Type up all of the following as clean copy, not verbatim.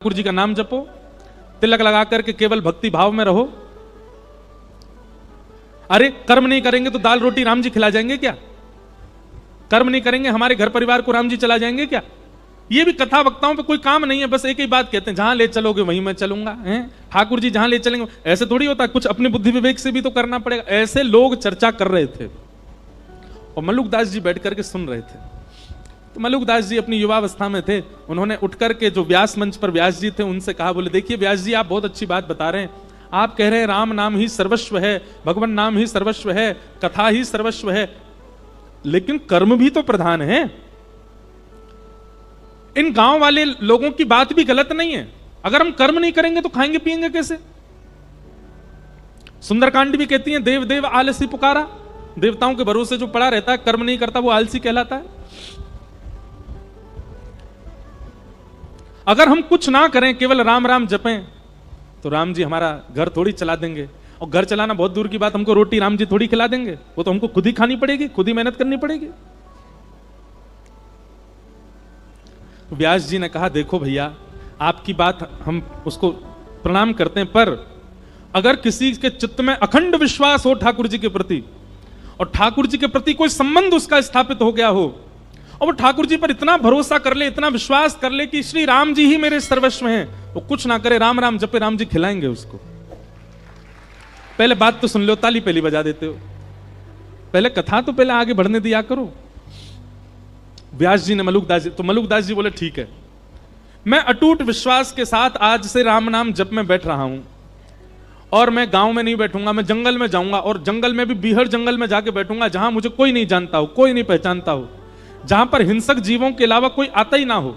ठाकुर जी का नाम जपो, तिलक लगा करके केवल भक्ति भाव में रहो। अरे कर्म नहीं करेंगे तो दाल रोटी राम जी खिला जाएंगे क्या? कर्म नहीं करेंगे हमारे घर परिवार को राम जी चला जाएंगे क्या? ये भी कथा वक्ताओं पे कोई काम नहीं है, बस एक ही बात कहते हैं, जहां ले चलोगे वहीं मैं चलूंगा। ठाकुर जी जहां ले चलेंगे, ऐसे थोड़ी होता, कुछ अपने बुद्धि विवेक से भी तो करना पड़ेगा। ऐसे लोग चर्चा कर रहे थे और मल्लुकदास जी बैठ करके सुन रहे थे। तो मल्लुकदास जी अपनी युवावस्था में थे, उन्होंने उठ करके जो व्यास मंच पर व्यास जी थे उनसे कहा, बोले देखिए व्यास जी, आप बहुत अच्छी बात बता रहे हैं, आप कह रहे हैं राम नाम ही सर्वस्व है, भगवान नाम ही सर्वस्व है, कथा ही सर्वस्व है, लेकिन कर्म भी तो प्रधान है। इन गांव वाले लोगों की बात भी गलत नहीं है, अगर हम कर्म नहीं करेंगे तो खाएंगे पिएंगे कैसे? सुंदरकांड भी कहती है, देव देव आलसी पुकारा, देवताओं के भरोसे जो पड़ा रहता है, कर्म नहीं करता, वो आलसी कहलाता है। अगर हम कुछ ना करें, केवल राम राम जपें, तो राम जी हमारा घर थोड़ी चला देंगे। और घर चलाना बहुत दूर की बात, हमको रोटी राम जी थोड़ी खिला देंगे, वो तो हमको खुद ही खानी पड़ेगी, खुद ही मेहनत करनी पड़ेगी। व्यास जी ने कहा, देखो भैया, आपकी बात हम उसको प्रणाम करते हैं, पर अगर किसी के चित्त में अखंड विश्वास हो ठाकुर जी के प्रति, और ठाकुर जी के प्रति कोई संबंध उसका स्थापित हो गया हो, और वो ठाकुर जी पर इतना भरोसा कर ले, इतना विश्वास कर ले कि श्री राम जी ही मेरे सर्वस्व हैं, वो कुछ ना करे, राम राम जपे, राम जी खिलाएंगे उसको। पहले बात तो सुन लो, ताली पहली बजा देते हो, पहले कथा तो पहले आगे बढ़ने दिया करो। व्यास जी ने मल्लुकदास जी, तो मल्लुकदास जी बोले ठीक है, मैं अटूट विश्वास के साथ आज से राम नाम जप में बैठ रहा हूं, और मैं गांव में नहीं बैठूंगा, मैं जंगल में जाऊंगा, और जंगल में भी बीहड़ जंगल में जाके बैठूंगा, जहां मुझे कोई नहीं जानता हो, कोई नहीं पहचानता हो, जहां पर हिंसक जीवों के अलावा कोई आता ही ना हो।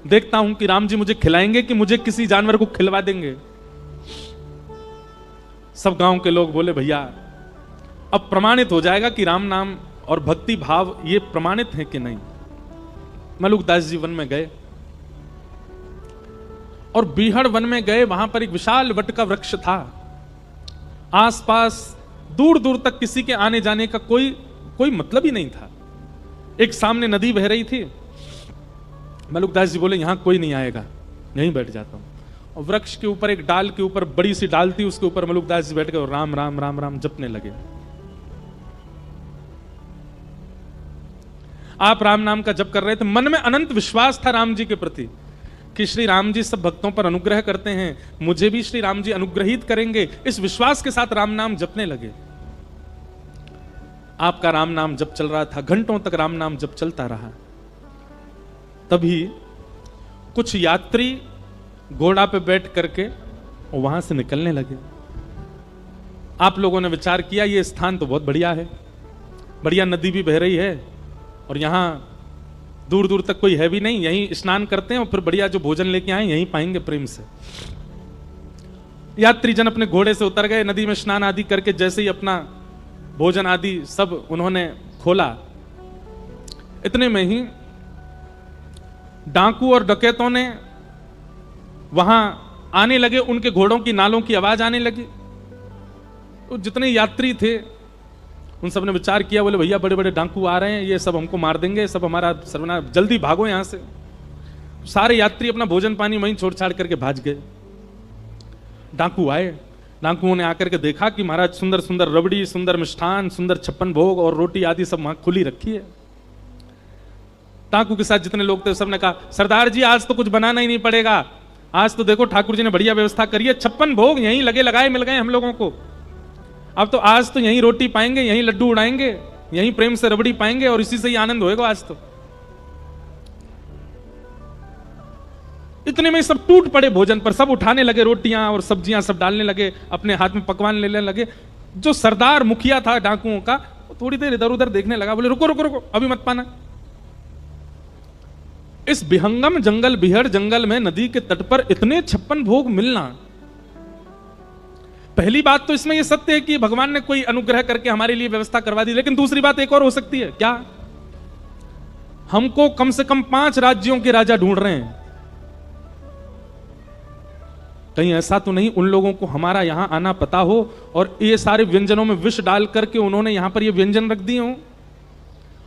देखता हूं कि राम जी मुझे खिलाएंगे कि मुझे किसी जानवर को खिलवा देंगे। सब गांव के लोग बोले, भैया अब प्रमाणित हो जाएगा कि राम नाम और भक्ति भाव ये प्रमाणित है कि नहीं। मल्लुकदास जी वन में गए, और बीहड़ वन में गए, वहां पर एक विशाल वट का वृक्ष था, आसपास दूर दूर तक किसी के आने जाने का कोई मतलब ही नहीं था। एक सामने नदी बह रही थी। मल्लुकदास जी बोले, यहां कोई नहीं आएगा, यहीं बैठ जाता हूं। और वृक्ष के ऊपर एक डाल के ऊपर, बड़ी सी डाल थी, उसके ऊपर मल्लुकदास जी बैठ गए और राम राम राम राम जपने लगे। आप राम नाम का जप कर रहे थे, मन में अनंत विश्वास था राम जी के प्रति कि श्री राम जी सब भक्तों पर अनुग्रह करते हैं, मुझे भी श्री राम जी अनुग्रहित करेंगे। इस विश्वास के साथ राम नाम जपने लगे। आपका राम नाम जप चल रहा था, घंटों तक राम नाम जप चलता रहा। तभी कुछ यात्री घोड़ा पे बैठ करके वहां से निकलने लगे। आप लोगों ने विचार किया, ये स्थान तो बहुत बढ़िया है, बढ़िया नदी भी बह रही है, और यहां दूर दूर तक कोई है भी नहीं, यहीं स्नान करते हैं और फिर बढ़िया जो भोजन लेके आए यहीं पाएंगे प्रेम से। यात्री जन अपने घोड़े से उतर गए, नदी में स्नान आदि करके जैसे ही अपना भोजन आदि सब उन्होंने खोला, इतने में ही डाकू और डकैतों ने वहां आने लगे, उनके घोड़ों की नालों की आवाज आने लगी। तो जितने यात्री थे उन सब ने विचार किया, बोले भैया बड़े बड़े डाकू आ रहे हैं, ये सब हमको मार देंगे, सब हमारा सर्वनाश, जल्दी भागो यहां से। सारे यात्री अपना भोजन पानी वहीं छोड़ छाड़ करके भाग गए। डाकू आए, डाकुओं ने आकर के देखा कि महाराज सुंदर सुंदर रबड़ी, सुंदर मिष्ठान, सुंदर छप्पन भोग और रोटी आदि सब वहां खुली रखी है। डाकू के साथ जितने लोग थे सबने कहा, सरदार जी आज तो कुछ बनाना ही नहीं पड़ेगा, आज तो देखो ठाकुर जी ने बढ़िया व्यवस्था करी है, 56 भोग यहीं लगे लगाए मिल गए हम लोगों को, अब तो आज तो यहीं रोटी पाएंगे, यहीं लड्डू उड़ाएंगे, यहीं प्रेम से रबड़ी पाएंगे, और इसी से ही आनंद होएगा आज तो। इतने में सब टूट पड़े भोजन पर, सब उठाने लगे रोटियां और सब्जियां, सब डालने लगे, अपने हाथ में पकवान लेने लगे। जो सरदार मुखिया था डाकुओं का, वो थोड़ी देर इधर उधर देखने लगा, बोले रुको रुको रुको, अभी मत पाना। इस विहंगम जंगल, बीहड़ जंगल में नदी के तट पर इतने 56 भोग मिलना, पहली बात तो इसमें यह सत्य है कि भगवान ने कोई अनुग्रह करके हमारे लिए व्यवस्था करवा दी, लेकिन दूसरी बात एक और हो सकती है। क्या? हमको कम से कम 5 राज्यों के राजा ढूंढ रहे हैं, कहीं ऐसा तो नहीं उन लोगों को हमारा यहां आना पता हो और ये सारे व्यंजनों में विष डाल करके उन्होंने यहां पर ये व्यंजन रख दिए हों,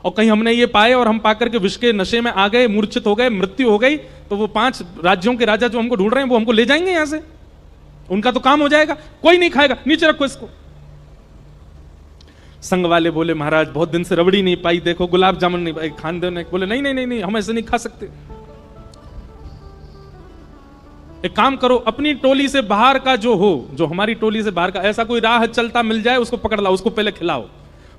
और कहीं हमने ये पाए और हम पाकर के विष के नशे में आ गए, मूर्छित हो गए, मृत्यु हो गई, तो वो 5 राज्यों के राजा जो हमको ढूंढ रहे हैं वो हमको ले जाएंगे यहां से, उनका तो काम हो जाएगा, कोई नहीं खाएगा, नीचे रखो इसको। संघ वाले बोले महाराज बहुत दिन से रबड़ी नहीं पाई, देखो गुलाब जामुन नहीं पाई, खान दो। बोले नहीं नहीं नहीं नहीं, हम ऐसे नहीं खा सकते। एक काम करो, अपनी टोली से बाहर का जो हो, जो हमारी टोली से बाहर का ऐसा कोई राह चलता मिल जाए, उसको पकड़ लाओ, उसको पहले खिलाओ,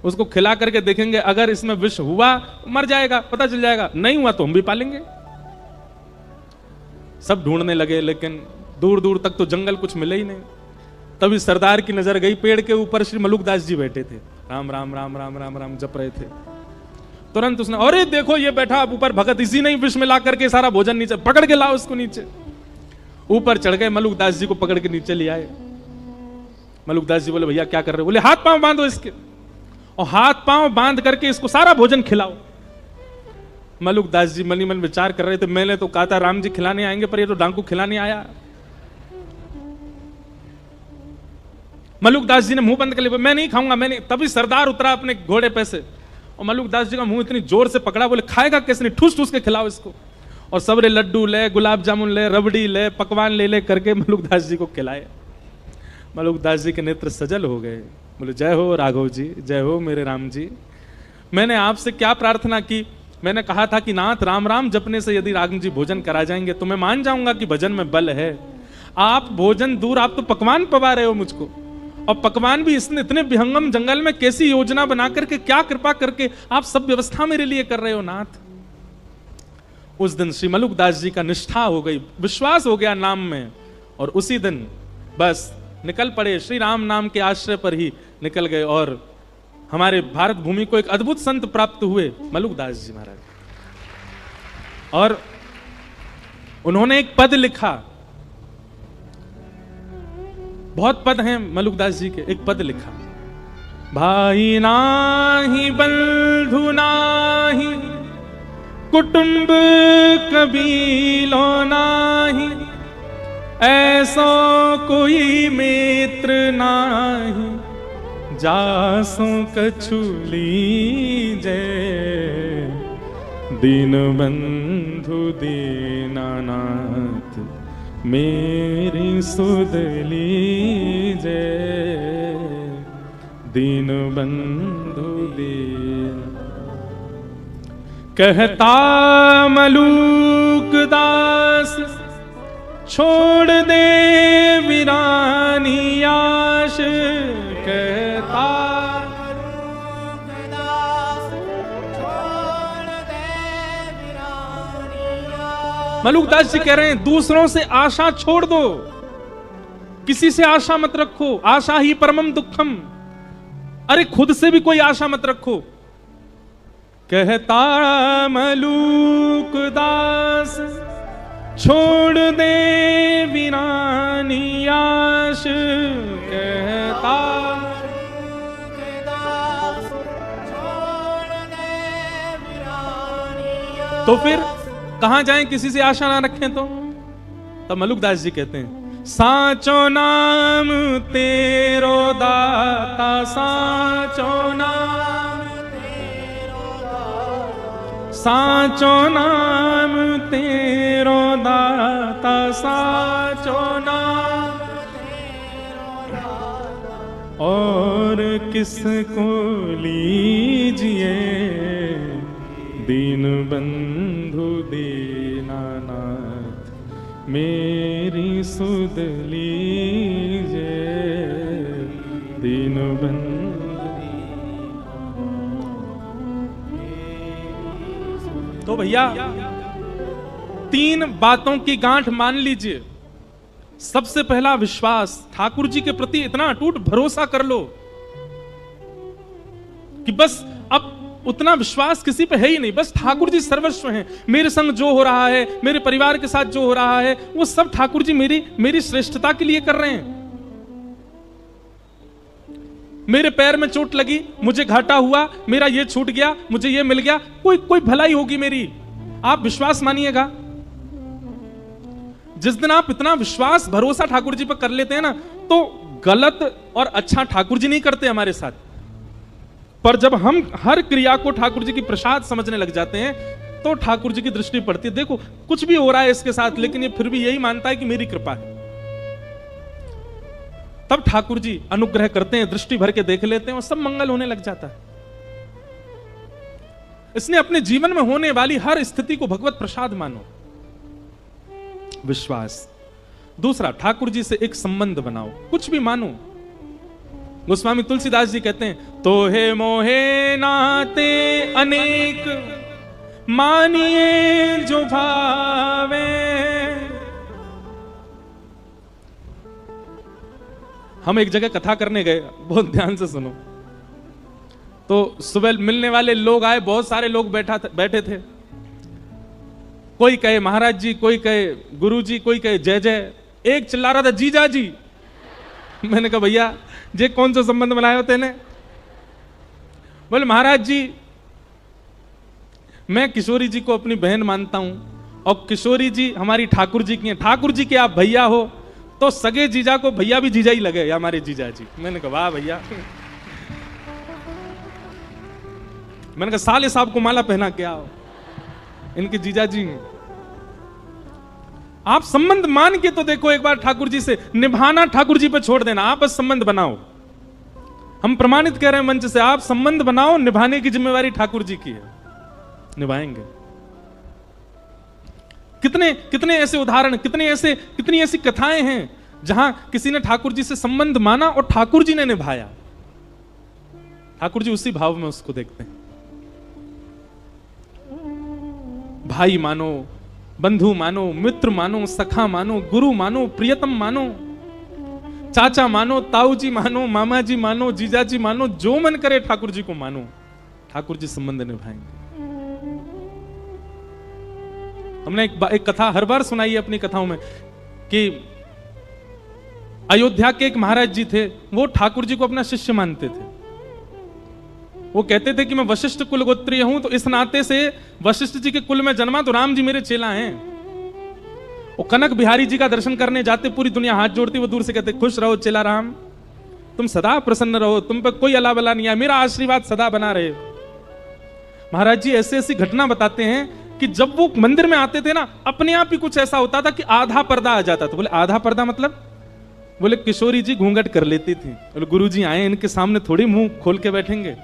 उसको खिला करके देखेंगे, अगर इसमें विष हुआ मर जाएगा, पता चल जाएगा, नहीं हुआ तो हम भी पालेंगे। सब ढूंढने लगे, लेकिन दूर दूर तक तो जंगल कुछ मिले ही नहीं। तभी सरदार की नजर गई, पेड़ के ऊपर श्री मलुकदास जी बैठे थे, राम राम राम राम राम राम जप रहे थे। तुरंत उसने, अरे देखो ये बैठा ऊपर भगत, इसी ने विष मिला करके सारा भोजन नीचे, पकड़ के लाओ उसको नीचे। ऊपर चढ़ गए, मलुकदास जी को पकड़ के नीचे ले आए। मलुकदास जी बोले भैया क्या कर रहे हो? बोले हाथ पांव बांधो इसके, और हाथ पांव बांध करके इसको सारा भोजन खिलाओ। मलुकदास जी मनी मन विचार कर रहे थे, मैंने तो कहा था राम जी खिलाने आएंगे, पर ये तो डांकू खिलाने आया। मलुकदास जी ने मुंह बंद कर लिया, मैं नहीं खाऊंगा, मैं नहीं। तभी सरदार उतरा अपने घोड़े पे से, और मलुकदास जी का मुंह इतनी जोर से पकड़ा, बोले खाएगा कैसे नहीं, ठूस ठूस के खिलाओ इसको। और सबरे लड्डू ले, गुलाब जामुन ले, रबड़ी ले, पकवान ले ले करके मलुकदास जी को खिलाए। मलुकदास जी के नेत्र सजल हो गए, बोले जय हो राघव जी, जय हो मेरे राम जी। मैंने आपसे क्या प्रार्थना की? मैंने कहा था कि नाथ राम राम जपने से यदि राघव जी भोजन करा जाएंगे तो मैं मान जाऊंगा कि भजन में बल है। आप भोजन दूर, आप तो पकवान पवा रहे हो मुझको, और पकवान भी इसने इतने विहंगम जंगल में कैसी योजना बना करके, क्या कृपा करके आप सब व्यवस्था मेरे लिए कर रहे हो नाथ। उस दिन श्री मलुकदास जी का निष्ठा हो गई, विश्वास हो गया नाम में, और उसी दिन बस निकल पड़े, श्री राम नाम के आश्रय पर ही निकल गए, और हमारे भारत भूमि को एक अद्भुत संत प्राप्त हुए, मलुकदास जी महाराज। और उन्होंने एक पद लिखा, बहुत पद हैं मलुकदास जी के, एक पद लिखा, भाई नाही बंधु नाही कुटुंब कबीलो नाही, ऐसो कोई मित्र नाही, जासो कछु लीजे, दीन बंधु दीनानाथ, मेरी सुध लीजे, दीन बंधु दीन। कहता मलुकदास छोड़ दे वीरानी आश, कहता मलुकदास जी कह रहे हैं दूसरों से आशा छोड़ दो, किसी से आशा मत रखो, आशा ही परमम दुखम। अरे खुद से भी कोई आशा मत रखो। कहता मलुकदास छोड़ दे वीरानी आश, कहता तो फिर कहां जाएं किसी से आशा ना रखें तो? तब मलुकदास जी कहते हैं साचो नाम तेरो दाता, साचो नाम तेरो दाता, साचो नाम तेरो दाता, साचो नाम तेरो दाता, और किसको लीजिए दीन बंधु दीनानाथ, मेरी सुध लीजे, दीन बंधु। तो भैया 3 बातों की गांठ मान लीजिए। सबसे पहला विश्वास, ठाकुर जी के प्रति इतना अटूट भरोसा कर लो कि बस अब उतना विश्वास किसी पे है ही नहीं, बस ठाकुर जी सर्वस्व हैं। मेरे संग जो हो रहा है, मेरे परिवार के साथ जो हो रहा है, वो सब ठाकुर जी मेरी श्रेष्ठता के लिए कर रहे हैं। मेरे पैर में चोट लगी, मुझे घाटा हुआ, मेरा ये छूट गया, मुझे ये मिल गया, कोई भलाई होगी मेरी, आप विश्वास मानिएगा। जिस दिन आप इतना विश्वास भरोसा ठाकुर जी पर कर लेते हैं ना, तो गलत और अच्छा ठाकुर जी नहीं करते हमारे साथ। पर जब हम हर क्रिया को ठाकुर जी की प्रसाद समझने लग जाते हैं, तो ठाकुर जी की दृष्टि पड़ती है, देखो कुछ भी हो रहा है इसके साथ, लेकिन ये फिर भी यही मानता है कि मेरी कृपा है। तब ठाकुर जी अनुग्रह करते हैं, दृष्टि भर के देख लेते हैं और सब मंगल होने लग जाता है। इसने अपने जीवन में होने वाली हर स्थिति को भगवत प्रसाद मानो। विश्वास। दूसरा, ठाकुर जी से एक संबंध बनाओ, कुछ भी मानो। गोस्वामी तुलसीदास जी कहते हैं, तो हे मोहे नाते अनेक मानिए जो भावे। हम एक जगह कथा करने गए, बहुत ध्यान से सुनो। तो सुबह मिलने वाले लोग आए, बहुत सारे लोग बैठे थे। कोई कहे महाराज जी, कोई कहे गुरु जी, कोई कहे जय जय। एक चिल्ला रहा था जीजा जी। मैंने कहा भैया जे कौन सा संबंध बनाए होते ने? बोले महाराज जी मैं किशोरी जी को अपनी बहन मानता हूं और किशोरी जी हमारी ठाकुर जी की हैं। ठाकुर जी के आप भैया हो तो सगे जीजा को भैया भी जीजा ही लगे, हमारे जीजा जी। मैंने कहा वाह भैया। मैंने कहा साले साहब को माला पहना के आओ, इनके जीजा जी हैं। आप संबंध मान के तो देखो एक बार ठाकुर जी से, निभाना ठाकुर जी पे छोड़ देना, आप बस संबंध बनाओ। हम प्रमाणित कह रहे हैं मंच से, आप संबंध बनाओ, निभाने की जिम्मेवारी ठाकुर जी की है, निभाएंगे। कितने ऐसे उदाहरण, कितनी ऐसी कथाएं हैं जहां किसी ने ठाकुर जी से संबंध माना और ठाकुर जी ने निभाया। ठाकुर जी उसी भाव में उसको देखते हैं। भाई मानो, बंधु मानो, मित्र मानो, सखा मानो, गुरु मानो, प्रियतम मानो, चाचा मानो, ताऊ जी मानो, मामा जी मानो, जीजा जी मानो, जो मन करे ठाकुर जी को मानो, ठाकुर जी संबंध निभाएंगे। हमने एक कथा हर बार सुनाई है अपनी कथाओं में कि अयोध्या के एक महाराज जी थे, वो ठाकुर जी को अपना शिष्य मानते थे। वो कहते थे कि मैं वशिष्ठ कुल गोत्रीय हूं, तो इस नाते से वशिष्ठ जी के कुल में जन्मा तो राम जी मेरे चेला हैं। वो कनक बिहारी जी का दर्शन करने जाते, पूरी दुनिया हाथ जोड़ती, वो दूर से कहते खुश रहो चेला राम, तुम सदा प्रसन्न रहो, तुम पर कोई अला बला नहीं है, मेरा आशीर्वाद सदा बना रहे। महाराज जी ऐसी ऐसी घटना बताते हैं कि जब वो मंदिर में आते थे ना, अपने आप ही कुछ ऐसा होता था कि आधा पर्दा आ जाता था। बोले आधा पर्दा मतलब? बोले किशोरी जी घूंघट कर लेती थी। बोले गुरु जी आए, इनके सामने थोड़ी मुंह खोल के बैठेंगे।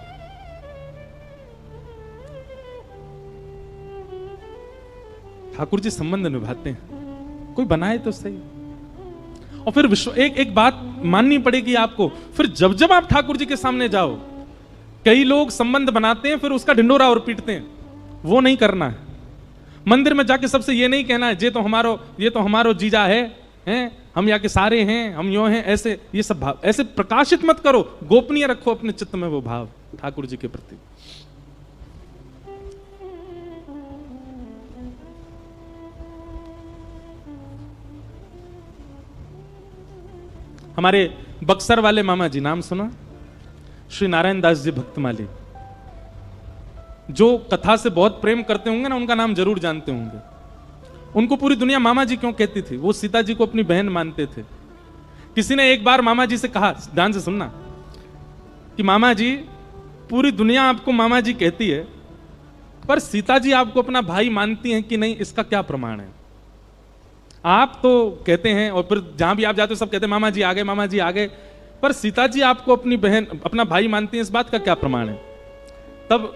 ठाकुर जी संबंध निभाते हैं, कोई बनाए तो सही। और फिर एक बात माननी पड़ेगी आपको, फिर जब आप ठाकुर जी के सामने जाओ, कई लोग संबंध बनाते हैं फिर उसका ढिंडोरा और पीटते हैं, वो नहीं करना है। मंदिर में जाके सबसे ये नहीं कहना है ये तो हमारो जीजा है, हम यहाँ के सारे हैं, हम यो हैं, ऐसे ये सब भाव ऐसे प्रकाशित मत करो, गोपनीय रखो अपने चित्त में वो भाव ठाकुर जी के प्रति। हमारे बक्सर वाले मामा जी, नाम सुना? श्री नारायण दास जी भक्तमाली, जो कथा से बहुत प्रेम करते होंगे ना, उनका नाम जरूर जानते होंगे। उनको पूरी दुनिया मामा जी क्यों कहती थी? वो सीता जी को अपनी बहन मानते थे। किसी ने एक बार मामा जी से कहा, ध्यान से सुनना, कि मामा जी पूरी दुनिया आपको मामा जी कहती है, पर सीता जी आपको अपना भाई मानती हैं कि नहीं, इसका क्या प्रमाण है? आप तो कहते हैं, और फिर जहां भी आप जाते हो सब कहते हैं मामा जी आ गए, मामा जी आ गए, पर सीता जी आपको अपनी बहन, अपना भाई मानती हैं, इस बात का क्या प्रमाण है? तब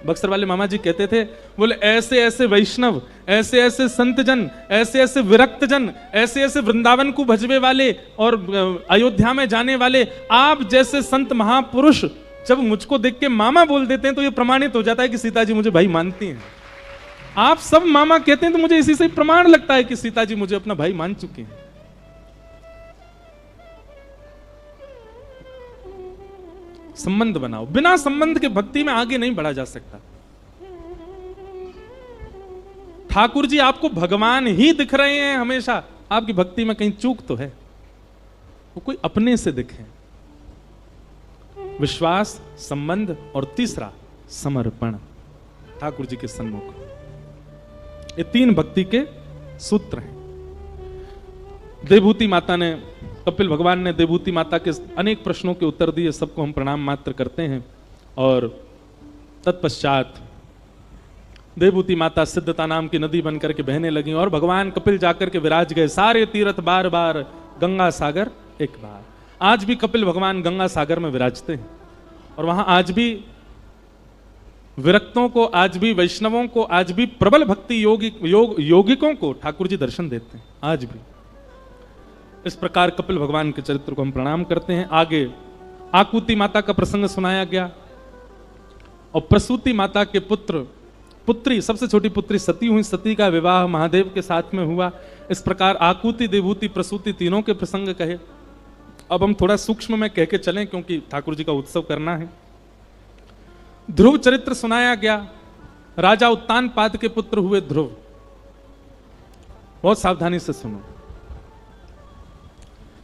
बक्सर वाले मामा जी कहते थे, बोले ऐसे ऐसे वैष्णव, ऐसे ऐसे संत जन, ऐसे ऐसे विरक्त जन, ऐसे ऐसे वृंदावन को भजवे वाले और अयोध्या में जाने वाले आप जैसे संत महापुरुष जब मुझको देख के मामा बोल देते हैं, तो ये प्रमाणित हो जाता है कि सीता जी मुझे भाई मानती हैं। आप सब मामा कहते हैं, तो मुझे इसी से प्रमाण लगता है कि सीता जी मुझे अपना भाई मान चुके हैं। संबंध बनाओ, बिना संबंध के भक्ति में आगे नहीं बढ़ा जा सकता। ठाकुर जी आपको भगवान ही दिख रहे हैं हमेशा, आपकी भक्ति में कहीं चूक तो है, वो कोई अपने से दिखे। विश्वास, संबंध और तीसरा समर्पण, ठाकुर जी के सन्मुख। ये तीन भक्ति के सूत्र हैं। देवभूति माता ने, कपिल भगवान ने देवभूति माता के अनेक प्रश्नों के उत्तर दिए, सबको हम प्रणाम मात्र करते हैं। और तत्पश्चात देवभूति माता सिद्धता नाम की नदी बनकर के बहने लगी और भगवान कपिल जाकर के विराज गए। सारे तीर्थ बार बार, गंगा सागर एक बार। आज भी कपिल भगवान गंगा सागर में विराजते हैं और वहां आज भी विरक्तों को, आज भी वैष्णवों को, आज भी प्रबल भक्ति यौगिकों को ठाकुर जी दर्शन देते हैं आज भी। इस प्रकार कपिल भगवान के चरित्र को हम प्रणाम करते हैं। आगे आकुति माता का प्रसंग सुनाया गया और प्रसूति माता के पुत्री, सबसे छोटी पुत्री सती हुई। सती का विवाह महादेव के साथ में हुआ। इस प्रकार आकुति, देवभूति, प्रसूति तीनों के प्रसंग कहे। अब हम थोड़ा सूक्ष्म में कह के चलें क्योंकि ठाकुर जी का उत्सव करना है। ध्रुव चरित्र सुनाया गया। राजा उत्तानपाद के पुत्र हुए ध्रुव। बहुत सावधानी से सुनो।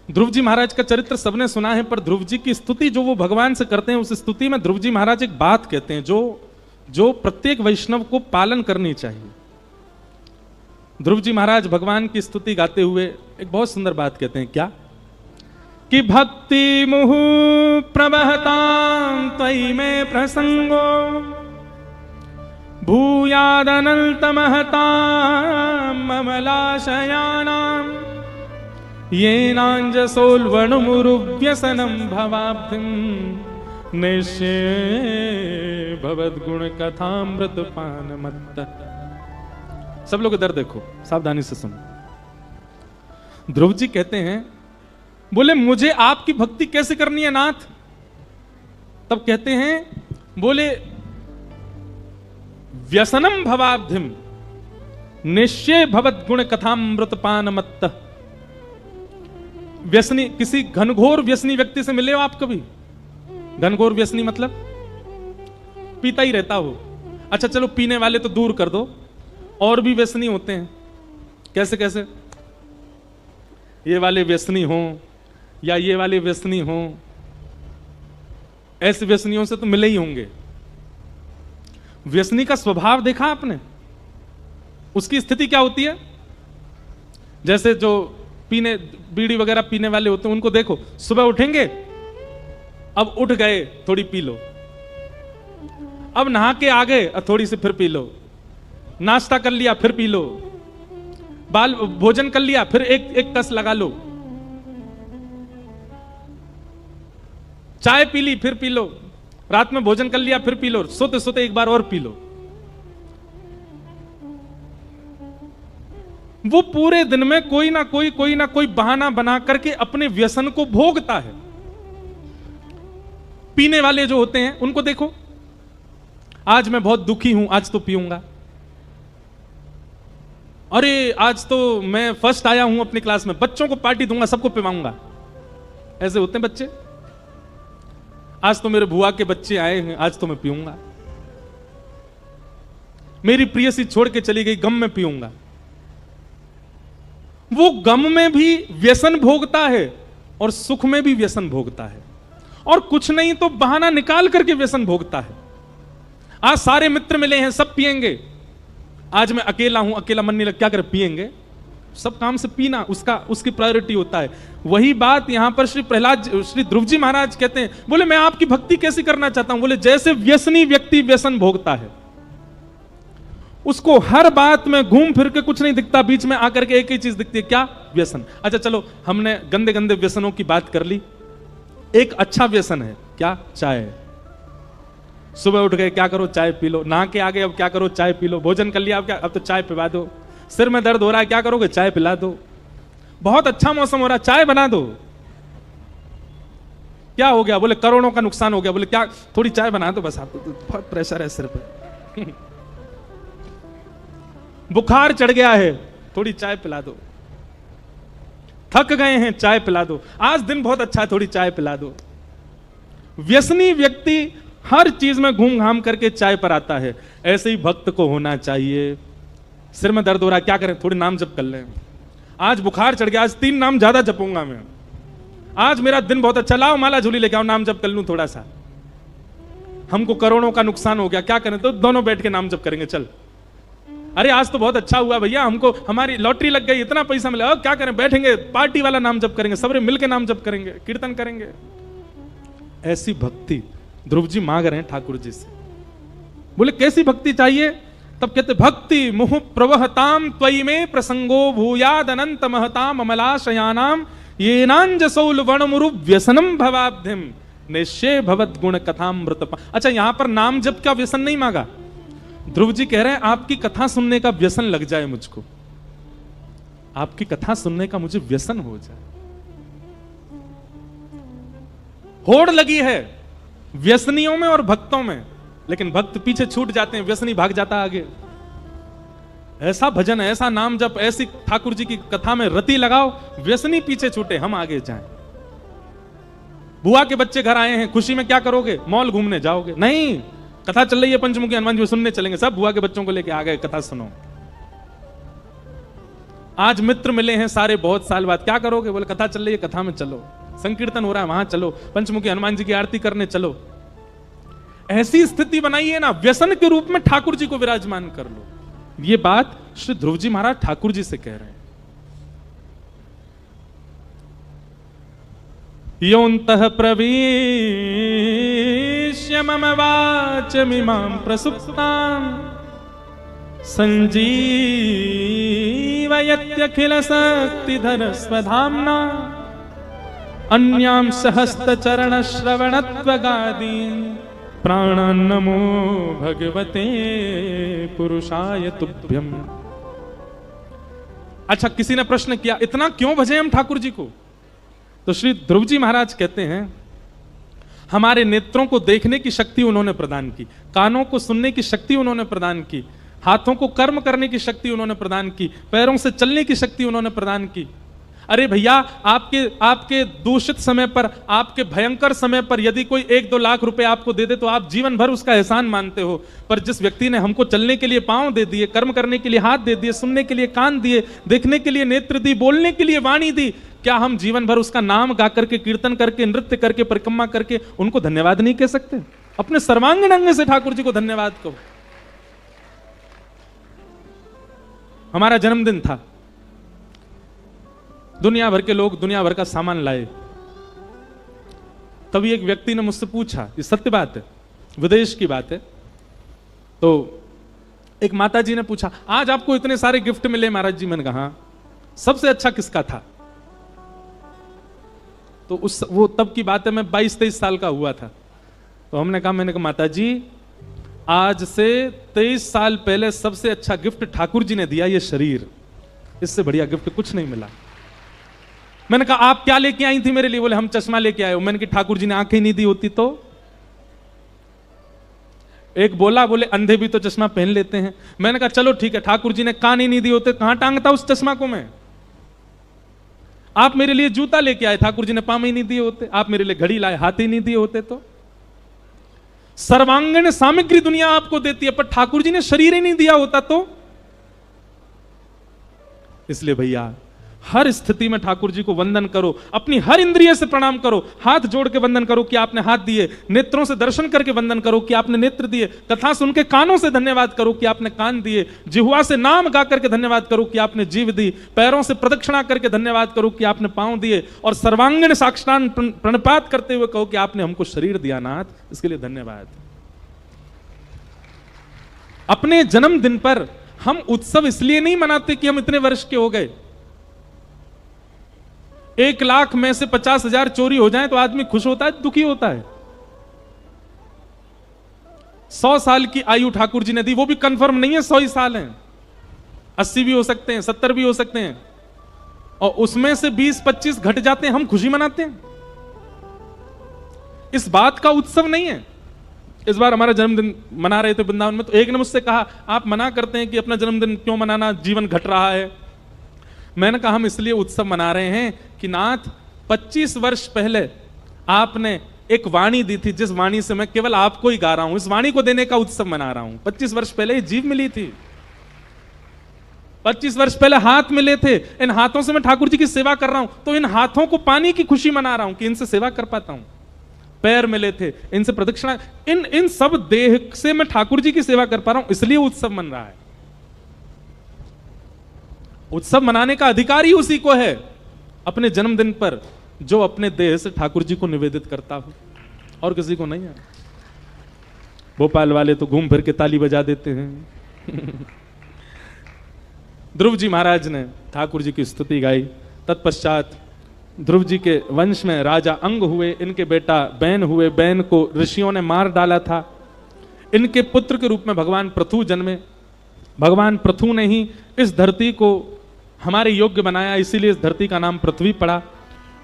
ध्रुव जी महाराज का चरित्र सबने सुना है, पर ध्रुव जी की स्तुति जो वो भगवान से करते हैं, उस स्तुति में ध्रुव जी महाराज एक बात कहते हैं जो प्रत्येक वैष्णव को पालन करनी चाहिए। ध्रुव जी महाराज भगवान की स्तुति गाते हुए एक बहुत सुंदर बात कहते हैं। क्या? कि भक्ति मुहु प्रवहतां त्वयि में प्रसंगो भूयादनन्तमहतां ममलाशयानां येनाञ्जसोल्वणुमुरुव्यसनं भवाब्धिं निश्चे भवद्गुण कथामृत पान मत्त। सब लोग इधर देखो, सावधानी से सुनो। ध्रुव जी कहते हैं, बोले मुझे आपकी भक्ति कैसे करनी है नाथ? तब कहते हैं, बोले व्यसनम भवाब्धिम निश्चय भवद गुण कथामृत पान मत्त। व्यसनी, किसी घनघोर व्यसनी व्यक्ति से मिले हो आप कभी? घनघोर व्यसनी मतलब पीता ही रहता हो। अच्छा चलो, पीने वाले तो दूर कर दो, और भी व्यसनी होते हैं। कैसे कैसे? ये वाले व्यसनी हो या ये वाले व्यसनी हो, ऐसे व्यसनियों से तो मिले ही होंगे। व्यसनी का स्वभाव देखा आपने? उसकी स्थिति क्या होती है? जैसे जो पीने, बीड़ी वगैरह पीने वाले होते हैं, उनको देखो, सुबह उठेंगे, अब उठ गए थोड़ी पी लो, अब नहा के आ गए थोड़ी सी फिर पी लो, नाश्ता कर लिया फिर पी लो, बाल भोजन कर लिया फिर एक कस लगा लो, चाय पी ली फिर पी लो, रात में भोजन कर लिया फिर पी लो, सोते सोते एक बार और पी लो। वो पूरे दिन में कोई ना कोई बहाना बना करके अपने व्यसन को भोगता है। पीने वाले जो होते हैं उनको देखो, आज मैं बहुत दुखी हूं, आज तो पीऊंगा। अरे आज तो मैं फर्स्ट आया हूं अपनी क्लास में, बच्चों को पार्टी दूंगा, सबको पिवाऊंगा। ऐसे होते हैं बच्चे। आज तो मेरे बुआ के बच्चे आए हैं, आज तो मैं पीऊंगा। मेरी प्रियसी छोड़ के चली गई, गम में पीऊंगा। वो गम में भी व्यसन भोगता है और सुख में भी व्यसन भोगता है, और कुछ नहीं तो बहाना निकाल करके व्यसन भोगता है। आज सारे मित्र मिले हैं, सब पिएंगे, आज मैं अकेला हूं, अकेला मन नहीं लग, क्या करें, पिएंगे। सब काम से पीना उसकी प्रायोरिटी होता है। वही बात यहां पर श्री ध्रुव जी महाराज कहते हैं, बोले मैं आपकी भक्ति कैसे करना चाहता हूं? बोले जैसे व्यसनी व्यक्ति व्यसन भोगता है, उसको हर बात में घूम फिर के कुछ नहीं दिखता, बीच में आकर के एक ही चीज दिखती है, क्या? व्यसन। अच्छा चलो, हमने गंदे गंदे व्यसनों की बात कर ली। एक अच्छा व्यसन है, क्या? चाय। सुबह उठ गए, क्या करो? चाय पी लो। नहा के आ गए, अब क्या करो? चाय पी लो। भोजन कर लिया, अब क्या? अब तो चाय पिला दो। सिर में दर्द हो रहा है, क्या करोगे? चाय पिला दो। बहुत अच्छा मौसम हो रहा है, चाय बना दो। क्या हो गया? बोले करोड़ों का नुकसान हो गया। बोले क्या? थोड़ी चाय बना दो बस, आप तो बहुत प्रेशर है सिर पे। बुखार चढ़ गया है, थोड़ी चाय पिला दो। थक गए हैं, चाय पिला दो। आज दिन बहुत अच्छा है, थोड़ी चाय पिला दो। व्यसनी व्यक्ति हर चीज में घूम घाम करके चाय पर आता है। ऐसे ही भक्त को होना चाहिए। सिर में दर्द हो रहा है, क्या करें? थोड़ी नाम जप कर लें। आज बुखार चढ़ गया, आज 3 नाम ज्यादा जपूंगा मैं। आज मेरा दिन बहुत अच्छा, लाओ माला झोली लेके आओ, नाम जप कर लूं थोड़ा सा। हमको करोड़ों का नुकसान हो गया, क्या करें? तो दोनों बैठ के नाम जप करेंगे, चल। अरे आज तो बहुत अच्छा हुआ भैया, हमको हमारी लॉटरी लग गई, इतना पैसा मिला, अब क्या करें? बैठेंगे, पार्टी वाला नाम जप करेंगे, सबरे मिलके नाम जप करेंगे, कीर्तन करेंगे। ऐसी भक्ति ध्रुव जी मांग रहे हैं ठाकुर जी से। बोले कैसी भक्ति चाहिए? तब कहते भक्ति मुहु प्रवहताम त्वयि में प्रसंगो भूयाद अनंत महताम अमलाशयानाम येनांजसौल वणमुरु व्यसनम भवाब्धिम निश्चय भवत गुण कथामृत। अच्छा, यहां पर नाम जप का व्यसन नहीं मांगा। ध्रुव जी कह रहे हैं आपकी कथा सुनने का व्यसन लग जाए मुझको, आपकी कथा सुनने का मुझे व्यसन हो जाए। होड़ लगी है व्यसनियों में और भक्तों में, लेकिन भक्त पीछे छूट जाते हैं, व्यसनी भाग जाता आगे। ऐसा भजन, ऐसा नाम जप, ऐसी ठाकुर जी की कथा में रति लगाओ, व्यसनी पीछे छूटे, हम आगे जाएं। बुआ के बच्चे घर आए हैं, खुशी में क्या करोगे? मॉल घूमने जाओगे? नहीं, कथा चल रही है पंचमुखी हनुमान जी सुनने चलेंगे। सब बुआ के बच्चों को लेके आ गए, कथा सुनो। आज मित्र मिले हैं सारे बहुत साल बाद, क्या करोगे? बोले कथा चल रही है, कथा में चलो। संकीर्तन हो रहा है, वहां चलो। पंचमुखी हनुमान जी की आरती करने चलो। ऐसी स्थिति बनाइए ना, व्यसन के रूप में ठाकुर जी को विराजमान कर लो। ये बात श्री ध्रुव जी महाराज ठाकुर जी से कह रहे हैं। योऽन्तः प्रविश्य मम वाचमिमां प्रसुप्तां संजीवयत्यखिल शक्तिधर स्वधाम्ना अन्यां सहस्त्रचरण श्रवणत्वगादीन् प्राणान्नमो भगवते पुरुषाय तुभ्यम। अच्छा, किसी ने प्रश्न किया इतना क्यों भजे हम ठाकुर जी को? तो श्री ध्रुव जी महाराज कहते हैं हमारे नेत्रों को देखने की शक्ति उन्होंने प्रदान की, कानों को सुनने की शक्ति उन्होंने प्रदान की, हाथों को कर्म करने की शक्ति उन्होंने प्रदान की, पैरों से चलने की शक्ति उन्होंने प्रदान की। अरे भैया, आपके दूषित समय पर, आपके भयंकर समय पर यदि कोई 1-2 लाख रुपए आपको दे दे तो आप जीवन भर उसका एहसान मानते हो। पर जिस व्यक्ति ने हमको चलने के लिए पांव दे दिए, कर्म करने के लिए हाथ दे दिए, सुनने के लिए कान दिए, देखने के लिए नेत्र दी, बोलने के लिए वाणी दी, क्या हम जीवन भर उसका नाम गा करके, कीर्तन करके, नृत्य करके, परिक्रमा करके उनको धन्यवाद नहीं कह सकते? अपने सर्वांगीण अंग से ठाकुर जी को धन्यवाद कहो। हमारा जन्मदिन था, दुनिया भर के लोग दुनिया भर का सामान लाए। तभी एक व्यक्ति ने मुझसे पूछा, ये सत्य बात है, विदेश की बात है, तो एक माता जी ने पूछा आज आपको इतने सारे गिफ्ट मिले महाराज जी। मैंने कहा सबसे अच्छा किसका था? तो वो तब की बात है, मैं 22-23 साल का हुआ था। तो मैंने कहा माता जी, आज से 23 साल पहले सबसे अच्छा गिफ्ट ठाकुर जी ने दिया, ये शरीर। इससे बढ़िया गिफ्ट कुछ नहीं मिला। मैंने कहा आप क्या लेके आई थी मेरे लिए? बोले हम चश्मा लेके आए हो। मैंने कहा ठाकुर जी ने आंखें नहीं दी होती तो? एक बोले अंधे भी तो चश्मा पहन लेते हैं। मैंने कहा चलो ठीक है, ठाकुर जी ने कान ही नहीं दिए होते, कहां टांगता उस चश्मा को मैं? आप मेरे लिए जूता लेके आए, ठाकुर जी ने पाँव ही नहीं दिए होते। आप मेरे लिए घड़ी लाए, हाथ ही नहीं दिए होते। तो सर्वांगीण सामग्री दुनिया आपको देती है, पर ठाकुर जी ने शरीर ही नहीं दिया होता तो? इसलिए भैया हर स्थिति में ठाकुर जी को वंदन करो, अपनी हर इंद्रिय से प्रणाम करो, हाथ जोड़ के वंदन करो कि आपने हाथ दिए, नेत्रों से दर्शन करके वंदन करो कि आपने नेत्र दिए, कथा सुन के कानों से धन्यवाद करो कि आपने कान दिए, जिह्वा से नाम गा करके धन्यवाद करो कि आपने जीव दी, पैरों से प्रदक्षिणा करके धन्यवाद करो कि आपने पांव दिए, और सर्वांगीण साष्टांग प्रणपात करते हुए कहो कि आपने हमको शरीर दिया नाथ, इसके लिए धन्यवाद। अपने जन्मदिन पर हम उत्सव इसलिए नहीं मनाते कि हम इतने वर्ष के हो गए। 1 लाख में से 50,000 चोरी हो जाए तो आदमी खुश होता है, दुखी होता है? 100 साल की आयु ठाकुर जी ने दी, वो भी कंफर्म नहीं है 100 ही साल हैं, 80 भी हो सकते हैं, 70 भी हो सकते हैं, और उसमें से 20-25 घट जाते हैं, हम खुशी मनाते हैं। इस बात का उत्सव नहीं है। इस बार हमारा जन्मदिन मना रहे थे वृंदावन में, तो एक ने मुझसे कहा आप मना करते हैं कि अपना जन्मदिन क्यों मनाना, जीवन घट रहा है। मैंने कहा हम इसलिए उत्सव मना रहे हैं कि नाथ 25 वर्ष पहले आपने एक वाणी दी थी, जिस वाणी से मैं केवल आपको ही गा रहा हूं, इस वाणी को देने का उत्सव मना रहा हूं। 25 वर्ष पहले ये जीव मिली थी, 25 वर्ष पहले हाथ मिले थे, इन हाथों से मैं ठाकुर जी की सेवा कर रहा हूं, तो इन हाथों को पाने की खुशी मना रहा हूं कि इनसे सेवा कर पाता हूं। पैर मिले थे, इनसे प्रदक्षिणा, इन सब देह से मैं ठाकुर जी की सेवा कर पा रहा हूं, इसलिए उत्सव मन रहा है। उत्सव मनाने का अधिकार ही उसी को है अपने जन्मदिन पर, जो अपने देह से ठाकुर जी को निवेदित करता हो, और किसी को नहीं है। भोपाल वाले तो घूम फिर के ताली बजा देते हैं, ध्रुव जी महाराज ने ठाकुर जी की स्तुति गाई। तत्पश्चात ध्रुव जी के वंश में राजा अंग हुए, इनके बेटा बैन हुए, बैन को ऋषियों ने मार डाला था। इनके पुत्र के रूप में भगवान पृथु जन्मे। भगवान पृथु ने ही इस धरती को हमारे योग्य बनाया, इसीलिए इस धरती का नाम पृथ्वी पड़ा।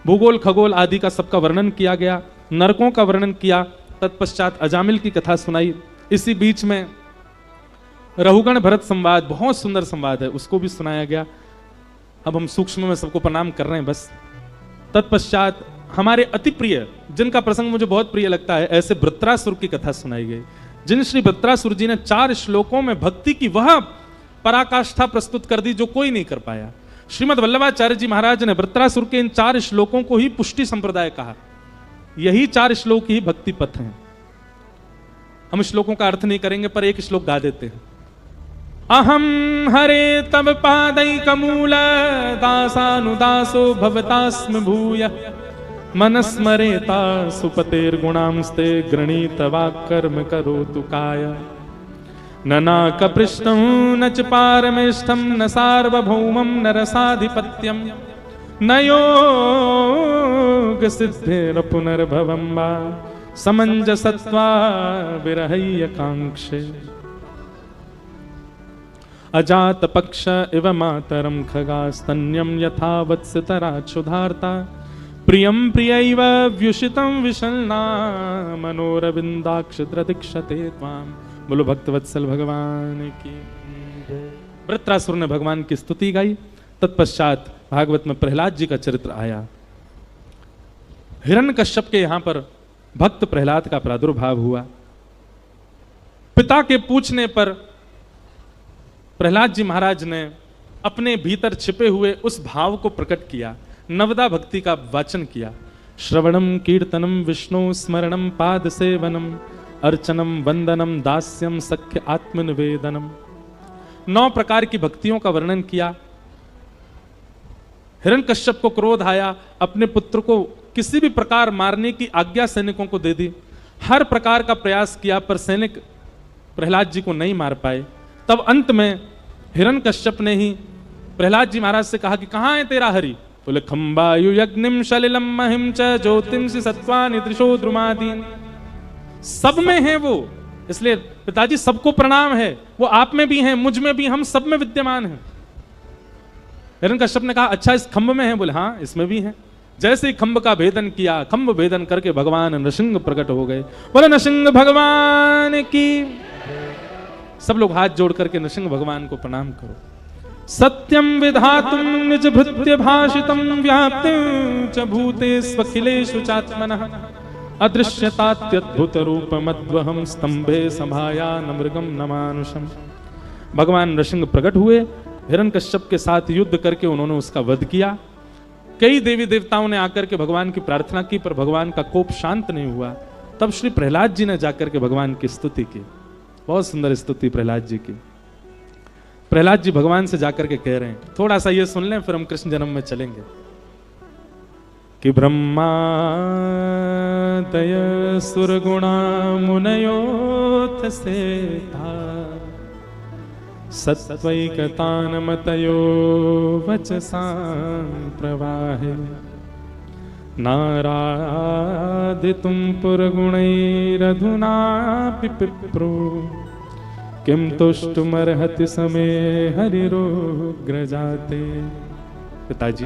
भूगोल खगोल आदि का सबका वर्णन किया गया, नरकों का वर्णन किया। तत्पश्चात अजामिल की कथा सुनाई। इसी बीच में रहुगण भरत संवाद, बहुत सुंदर संवाद है, उसको भी सुनाया गया। अब हम सूक्ष्म में सबको प्रणाम कर रहे हैं बस। तत्पश्चात हमारे अति प्रिय, जिनका प्रसंग मुझे बहुत प्रिय लगता है, ऐसे वृत्रासुर की कथा सुनाई गई, जिन श्री वृत्रासुर जी ने 4 श्लोकों में भक्ति की वह पराकाष्ठा प्रस्तुत कर दी जो कोई नहीं कर पाया। श्रीमद् वल्लभाचार्य जी महाराज ने वृत्रासुर के इन 4 श्लोकों को ही पुष्टि संप्रदाय कहा। यही 4 श्लोक ही भक्ति पथ हैं। हम श्लोकों का अर्थ नहीं करेंगे, पर एक श्लोक गा देते हैं। अहम हरे तब पादैकमूल दासानुदासो भवतास्म भूय मनस्मरेता सुपतेर्गुणांस्ते गृणीत वाक्कर्म करोतु काय न नाकपृष्ठं न च पारमेष्ठं न सार्वभौमं न रसाधिपत्यं न योग सिद्धेर पुनर्भवं वा समंजसत्वा विरहय्य कांक्षे अजात पक्ष इव मातरम खगास्तन्यम यथा वत्सतरा क्षुधार्ता प्रियम प्रियैव व्युषितं विशलना मनोरविंदाक्ष दृदीक्षते त्वाम। बोलो भक्तवत्सल भगवान की। वृत्रासुर ने भगवान की स्तुति गाई। तत्पश्चात भागवत में प्रहलाद जी का चरित्र आया। हिरण्यकश्यप के यहां पर भक्त प्रहलाद का प्रादुर्भाव हुआ। पिता के पूछने पर प्रहलाद जी महाराज ने अपने भीतर छिपे हुए उस भाव को प्रकट किया, नवदा भक्ति का वाचन किया। श्रवणम कीर्तनम विष्णु स्मरणम पाद सेवनम अर्चनम वंदनम दास्यम सख्य आत्मनिवेदनम। 9 प्रकार की भक्तियों का वर्णन किया। हिरण्यकश्यप को क्रोध आया, अपने पुत्र को किसी भी प्रकार मारने की आज्ञा सैनिकों को दे दी। हर प्रकार का प्रयास किया पर सैनिक प्रहलाद जी को नहीं मार पाए। तब अंत में हिरण्यकश्यप ने ही प्रहलाद जी महाराज से कहा कि कहां है तेरा हरि? बोले खंबायु यज्ञिम सलिलम महिम च ज्योतिंसि सत्वानि त्रिशो द्रुमादीन। सब में है वो, इसलिए पिताजी सबको प्रणाम है, वो आप में भी हैं, मुझ में भी, हम सब में विद्यमान हैं। हिरण्यकश्यप ने कहा अच्छा इस खंभ में है? बोले हाँ इसमें भी है। जैसे ही खंभ का भेदन किया, खंभ भेदन करके भगवान नृसिंह प्रकट हो गए। बोले नृसिंह भगवान की। सब लोग हाथ जोड़ करके नृसिंह भगवान को प्रणाम करो। सत्यम विधातुम निज भृत्य भाषितम व्याप्तिं च भूतेष्वखिलेषु चात्मनः अदृश्यतात्यद्भुत रूपमद्वहं स्तंभे सभाया न मृगम न मानुषम। भगवान नृसिंह प्रकट हुए, हिरण्यकश्यप के साथ युद्ध करके उन्होंने उसका वध किया। कई देवी देवताओं ने आकर के भगवान की प्रार्थना की पर भगवान का कोप शांत नहीं हुआ। तब श्री प्रहलाद जी ने जाकर के भगवान की स्तुति की। बहुत सुंदर स्तुति प्रहलाद जी की। प्रहलाद जी भगवान से जाकर के कह रहे हैं, थोड़ा सा ये सुन लें फिर हम कृष्ण जन्म में चलेंगे, कि ब्रह्मा दय सुरगुणा मुनयोथ से सत्वैकतानमतयो वचसां प्रवाहे नाराधितुं पुरगुणैरधुनापि पिप्रो किम तुष्टुमर्हति समे हरिरोग्रजाते। पिताजी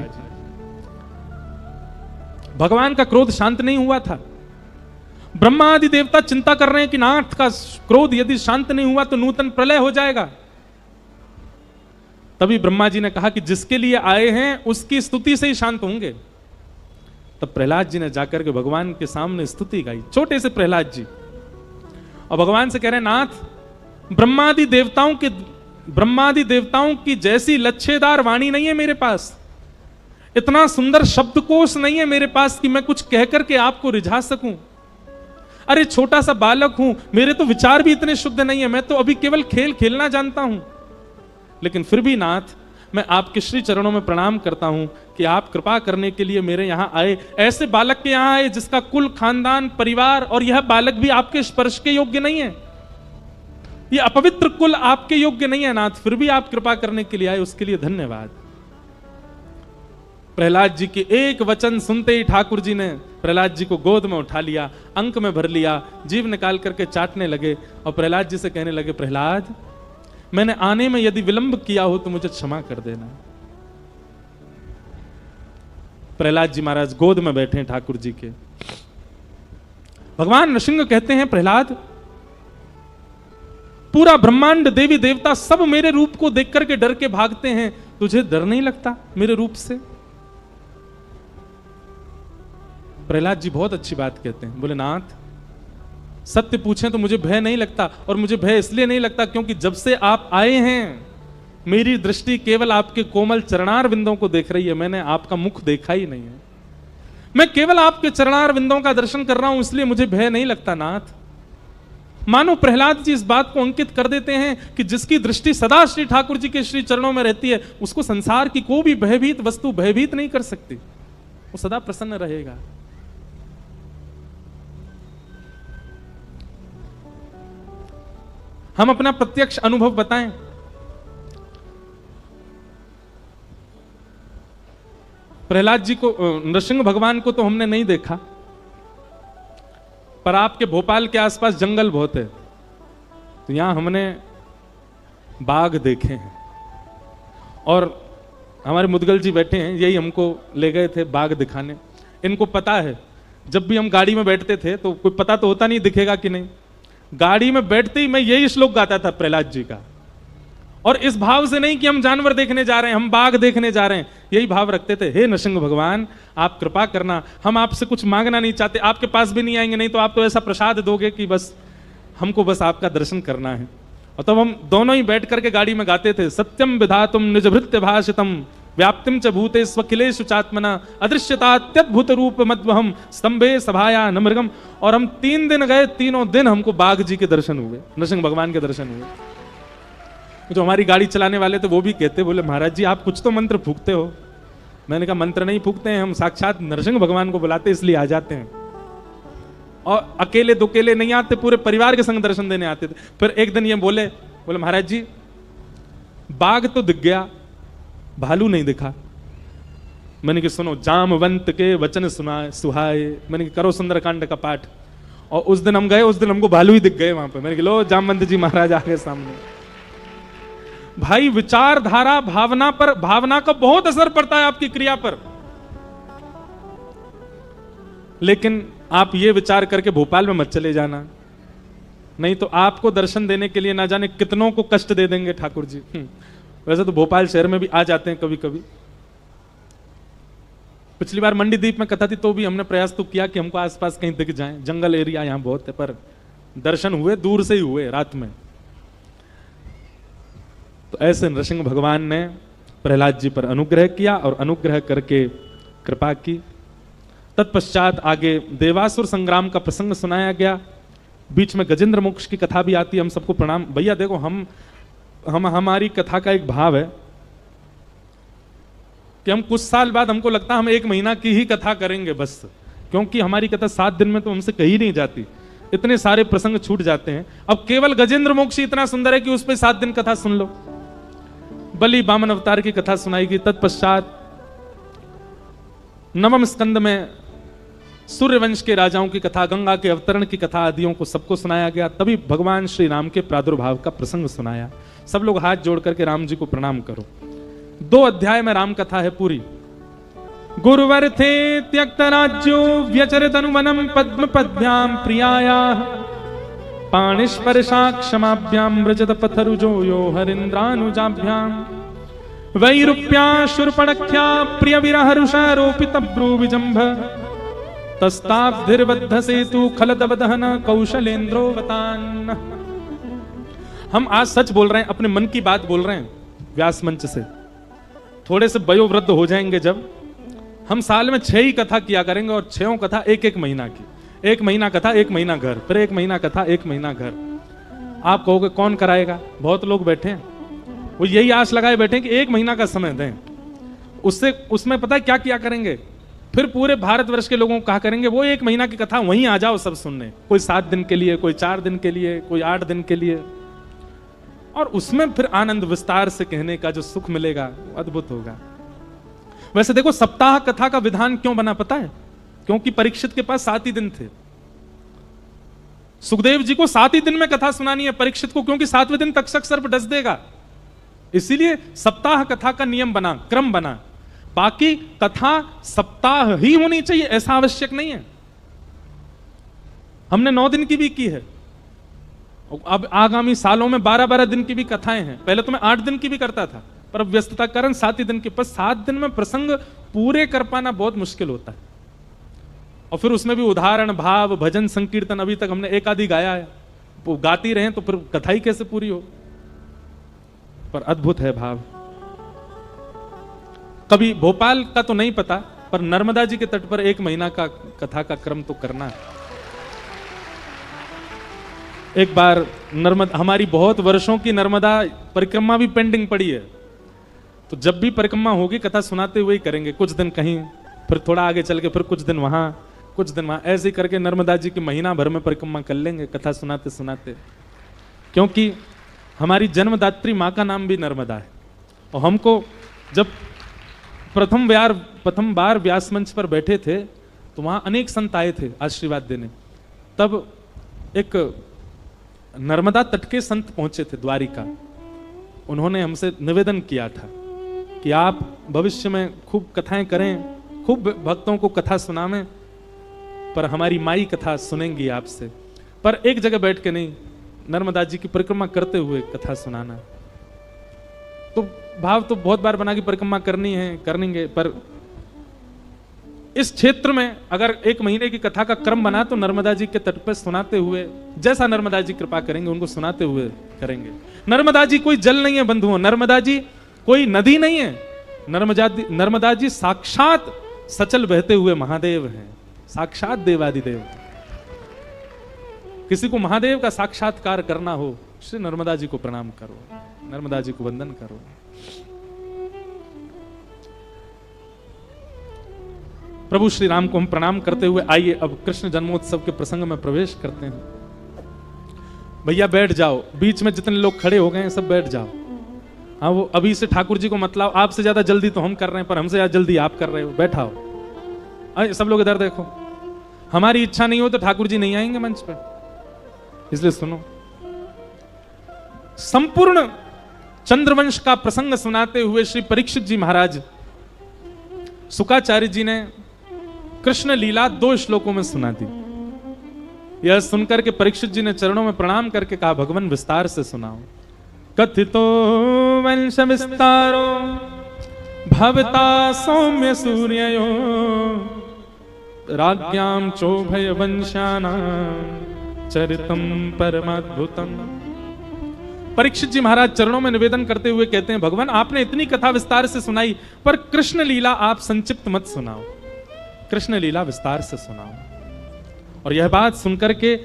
भगवान का क्रोध शांत नहीं हुआ था। ब्रह्मा आदि देवता चिंता कर रहे हैं कि नाथ का क्रोध यदि शांत नहीं हुआ तो नूतन प्रलय हो जाएगा। तभी ब्रह्मा जी ने कहा कि जिसके लिए आए हैं उसकी स्तुति से ही शांत होंगे। तब प्रहलाद जी ने जाकर के भगवान के सामने स्तुति गाई, छोटे से प्रहलाद जी, और भगवान से कह रहे हैं नाथ ब्रह्मादि देवताओं की जैसी लच्छेदार वाणी नहीं है मेरे पास, इतना सुंदर शब्दकोश नहीं है मेरे पास कि मैं कुछ कह करके आपको रिझा सकूं। अरे छोटा सा बालक हूं, मेरे तो विचार भी इतने शुद्ध नहीं है, मैं तो अभी केवल खेल खेलना जानता हूं। लेकिन फिर भी नाथ मैं आपके श्री चरणों में प्रणाम करता हूं कि आप कृपा करने के लिए मेरे यहां आए, ऐसे बालक के यहां आए जिसका कुल खानदान परिवार और यह बालक भी आपके स्पर्श के योग्य नहीं है। ये अपवित्र कुल आपके योग्य नहीं है नाथ, फिर भी आप कृपा करने के लिए आए, उसके लिए धन्यवाद। प्रहलाद जी के एक वचन सुनते ही ठाकुर जी ने प्रहलाद जी को गोद में उठा लिया, अंक में भर लिया, जीभ निकाल करके चाटने लगे और प्रहलाद जी से कहने लगे, प्रहलाद मैंने आने में यदि विलंब किया हो तो मुझे क्षमा कर देना। प्रहलाद जी महाराज गोद में बैठे हैं ठाकुर जी के। भगवान नृसिंह कहते हैं, प्रहलाद पूरा ब्रह्मांड देवी देवता सब मेरे रूप को देख करके डर के भागते हैं, तुझे डर नहीं लगता मेरे रूप से? प्रहलाद जी बहुत अच्छी बात कहते हैं, बोले नाथ सत्य पूछें तो मुझे भय नहीं लगता, और मुझे भय इसलिए नहीं लगता क्योंकि जब से आप आए हैं मेरी दृष्टि केवल आपके कोमल चरणार विंदों को देख रही है, मैंने आपका मुख देखा ही नहीं है। मैं केवल आपके चरणार विंदों का दर्शन कर रहा हूं, इसलिए मुझे भय नहीं लगता नाथ। मानो प्रहलाद जी इस बात को अंकित कर देते हैं कि जिसकी दृष्टि सदा श्री ठाकुर जी के श्री चरणों में रहती है, उसको संसार की कोई भी भयभीत वस्तु भयभीत नहीं कर सकती, वो सदा प्रसन्न रहेगा। हम अपना प्रत्यक्ष अनुभव बताएं। प्रहलाद जी को, नृसिंह भगवान को तो हमने नहीं देखा, पर आपके भोपाल के आसपास जंगल बहुत है, तो यहां हमने बाघ देखे हैं। और हमारे मुदगल जी बैठे हैं, यही हमको ले गए थे बाघ दिखाने। इनको पता है, जब भी हम गाड़ी में बैठते थे तो कोई पता तो होता नहीं दिखेगा कि नहीं, गाड़ी में बैठते ही मैं यही श्लोक गाता था प्रहलाद जी का, और इस भाव से नहीं कि हम जानवर देखने जा रहे हैं, हम बाघ देखने जा रहे हैं, यही भाव रखते थे। हे नृसिंह भगवान आप कृपा करना, हम आपसे कुछ मांगना नहीं चाहते, आपके पास भी नहीं आएंगे, नहीं तो आप तो ऐसा प्रसाद दोगे कि बस हमको बस आपका दर्शन करना है। और तब हम दोनों ही बैठ करके गाड़ी में गाते थे, सत्यम विधातुम निज भृत्य भाषितम व्याप्तिम च भूते स्वखिलेषु चात्मना अदृश्यतात्यद्भुत रूप मद्वहम स्तंभे सभाया न मृगम। और हम 3 दिन गए, तीनों दिन हमको बाघ जी के दर्शन हुए, नृसिंह भगवान के दर्शन हुए। जो हमारी गाड़ी चलाने वाले थे वो भी कहते, बोले महाराज जी आप कुछ तो मंत्र फूकते हो। मैंने कहा मंत्र नहीं फूकते हैं, हम साक्षात नृसिंह भगवान को बुलाते इसलिए आ जाते हैं, और अकेले दुकेले नहीं आते, पूरे परिवार के संग दर्शन देने आते थे। फिर एक दिन ये बोले महाराज जी बाघ तो दिख गया, भालू नहीं दिखा। मैंने कहा सुनो, जामवंत के वचन सुहाए, मैंने कहा करो सुंदरकांड का पाठ। और उस दिन हम गए, उस दिन हमको भालू ही दिख गए वहां पे। मैंने कहा लो जामवंत जी महाराज आ गए सामने। भाई विचारधारा भावना पर, भावना का बहुत असर पड़ता है आपकी क्रिया पर। लेकिन आप ये विचार करके भोपाल में मत चले जाना, नहीं तो आपको दर्शन देने के लिए ना जाने कितनों को कष्ट दे देंगे ठाकुर जी। वैसे तो भोपाल शहर में भी आ जाते हैं कभी कभी। पिछली बार मंडीदीप में कथा थी तो भी हमने प्रयास तो किया कि हमको आसपास कहीं दिख जाए, जंगल एरिया यहां बहुत है, पर दर्शन हुए दूर से ही हुए, रात में। तो ऐसे नृसिंह भगवान ने प्रहलाद जी पर अनुग्रह किया और अनुग्रह करके कृपा की। तत्पश्चात आगे देवासुर संग्राम का प्रसंग सुनाया गया, बीच में गजेंद्र मोक्ष की कथा भी आती है। हम सबको प्रणाम। भैया देखो, हम हमारी कथा का एक भाव है कि हम कुछ साल बाद हमको लगता है हम 1 महीना की ही कथा करेंगे बस, क्योंकि हमारी कथा 7 दिन में तो हमसे कही नहीं जाती, इतने सारे प्रसंग छूट जाते हैं। अब केवल गजेंद्र मोक्ष इतना सुंदर है कि उस पर 7 दिन कथा सुन लो। बलि वामन अवतार की कथा सुनाई गई। तत्पश्चात 9वें स्कंद में सूर्यवंश के राजाओं की कथा, गंगा के अवतरण की कथा आदियों को सबको सुनाया गया। तभी भगवान श्री राम के प्रादुर्भाव का प्रसंग सुनाया। सब लोग हाथ जोड़ करके राम जी को प्रणाम करो। 2 अध्याय में राम कथा है पूरी। गुरुवर थे त्यक्त राज्यो व्यचरित अनुवनम पद्म पद्भ्याम प्रियाया पाणिस्पर्शा क्षमाभ्याम व्रजत पथरुजो यो हरिंद्रानुजाभ्याम वैरूप्या शूर्पणख्या प्रिय विरहरुषारोपित ब्रूविजंभ तस्ताब्धिर्बद्ध सेतु खलदवदहन कौशलेन्द्रोवतान। हम आज सच बोल रहे हैं, अपने मन की बात बोल रहे हैं व्यास मंच से। थोड़े से वयोवृद्ध हो जाएंगे जब, हम साल में 6 ही कथा किया करेंगे, और 6 कथा 1-1 महीना की। 1 महीना कथा 1 महीना घर, फिर 1 महीना कथा 1 महीना घर। आप कहोगे कौन कराएगा? बहुत लोग बैठे हैं, वो यही आश लगाए बैठे हैं कि 1 महीना का समय दें, उसमें पता है क्या किया करेंगे? फिर पूरे भारतवर्ष के लोगों को कहा करेंगे वो 1 महीना की कथा वहीं आ जाओ सब सुनने। कोई 7 दिन के लिए, कोई 4 दिन के लिए, कोई 8 दिन के लिए। और उसमें फिर आनंद विस्तार से कहने का जो सुख मिलेगा वो अद्भुत होगा। वैसे देखो, सप्ताह कथा का विधान क्यों बना पता है? क्योंकि परीक्षित के पास 7 ही दिन थे। सुखदेव जी को 7 ही दिन में कथा सुनानी है, परीक्षित को क्योंकि 7वें दिन तक्षक सर्प डस देगा, इसीलिए सप्ताह कथा का नियम बना, क्रम बना। बाकी कथा सप्ताह ही होनी चाहिए ऐसा आवश्यक नहीं है। हमने 9 दिन की भी की है, अब आगामी सालों में 12-12 दिन की भी कथाएं हैं। पहले तो मैं 8 दिन की भी करता था, पर अब व्यस्तता के कारण 7 ही दिन के। पर 7 दिन में प्रसंग पूरे कर पाना बहुत मुश्किल होता है, और फिर उसमें भी उदाहरण, भाव, भजन, संकीर्तन अभी तक हमने एक आधी गाया है, वो गाती रहे तो फिर कथा ही कैसे पूरी हो। पर अद्भुत है भाव। कभी भोपाल का तो नहीं पता, पर नर्मदा जी के तट पर 1 महीना का कथा का क्रम तो करना है। एक बार नर्मदा, हमारी बहुत वर्षों की नर्मदा परिक्रमा भी पेंडिंग पड़ी है, तो जब भी परिक्रमा होगी कथा सुनाते हुए ही करेंगे। कुछ दिन कहीं, फिर थोड़ा आगे चल के फिर कुछ दिन वहां, कुछ दिन वहां, ऐसे ही करके नर्मदा जी की महीना भर में परिक्रमा कर लेंगे कथा सुनाते सुनाते। क्योंकि हमारी जन्मदात्री माँ का नाम भी नर्मदा है। और हमको जब प्रथम बार व्यास मंच पर बैठे थे तो वहां अनेक संत आए थे आशीर्वाद देने। तब एक नर्मदा तट के संत पहुंचे थे द्वारिका। उन्होंने हमसे निवेदन किया था कि आप भविष्य में खूब कथाएं करें, खूब भक्तों को कथा सुनावें, पर हमारी माई कथा सुनेंगी आपसे, पर एक जगह बैठ के नहीं, नर्मदा जी की परिक्रमा करते हुए कथा सुनाना। तो भाव तो बहुत बार बना कि परिक्रमा करनी है, करेंगे, पर इस क्षेत्र में अगर 1 महीने की कथा का क्रम बना तो नर्मदा जी के तट पर सुनाते हुए, जैसा नर्मदा जी कृपा करेंगे उनको सुनाते हुए करेंगे। नर्मदा जी कोई जल नहीं है बंधुओं, नर्मदा जी कोई नदी नहीं है। नर्मदा जी साक्षात सचल बहते हुए महादेव हैं, साक्षात देवादिदेव। किसी को महादेव का साक्षात्कार करना हो, श्री नर्मदा जी को प्रणाम करो, नर्मदा जी को वंदन करो। प्रभु श्री राम को हम प्रणाम करते हुए आइए अब कृष्ण जन्मोत्सव के प्रसंग में प्रवेश करते हैं। भैया बैठ जाओ, बीच में जितने लोग खड़े हो गए हैं सब बैठ जाओ। हाँ, वो अभी से ठाकुर जी को मतलब आपसे ज्यादा जल्दी तो हम कर रहे हैं, पर हमसे ज्यादा जल्दी आप कर रहे हो, बैठाओ। अरे सब लोग इधर देखो, हमारी इच्छा नहीं हो तो ठाकुर जी नहीं आएंगे मंच पर, इसलिए सुनो। संपूर्ण चंद्रवंश का प्रसंग सुनाते हुए श्री परीक्षित जी महाराज, शुकाचार्य जी ने कृष्ण लीला 2 श्लोकों में सुना दी। यह सुनकर के परीक्षित जी ने चरणों में प्रणाम करके कहा, भगवान विस्तार से सुनाओ। कथितो वंश विस्तारो भवता सौम्य सूर्ययो राज्ञाम चोभय वंशानां चरितम परमाद्भुतम। परीक्षित जी महाराज चरणों में निवेदन करते हुए कहते हैं, भगवान आपने इतनी कथा विस्तार से सुनाई, पर कृष्ण लीला आप संक्षिप्त मत सुनाओ, कृष्ण लीला विस्तार से सुनाओ। और यह बात सुनकर के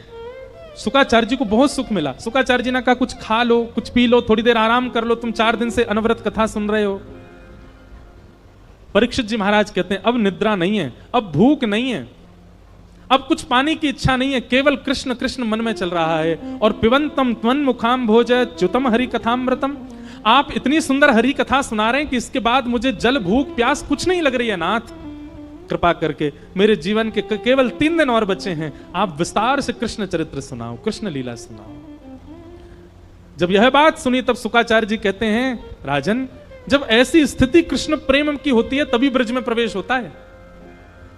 शुकाचार्य जी को बहुत सुख मिला। शुकाचार्य जी ने कहा, कुछ खा लो, कुछ पी लो, थोड़ी देर आराम कर लो, तुम 4 दिन से अनवरत कथा सुन रहे हो। परीक्षित जी महाराज कहते हैं, अब निद्रा नहीं है, अब भूख नहीं है, अब कुछ पाने की इच्छा नहीं है, केवल कृष्ण कृष्ण मन में चल रहा है। और पिबंतम त्वन् मुखाम भोज च्युतम हरि कथामृतम। आप इतनी सुंदर हरि कथा सुना रहे हैं कि इसके बाद मुझे जल भूख प्यास कुछ नहीं लग रही है नाथ, कृपा करके मेरे जीवन के केवल 3 दिन और बचे हैं, आप विस्तार से कृष्ण चरित्र सुनाओ, कृष्ण लीला सुनाओ। जब यह बात सुनी तब शुकाचार्य जी कहते हैं, राजन जब ऐसी स्थिति कृष्ण प्रेम की होती है तभी ब्रज में प्रवेश होता है।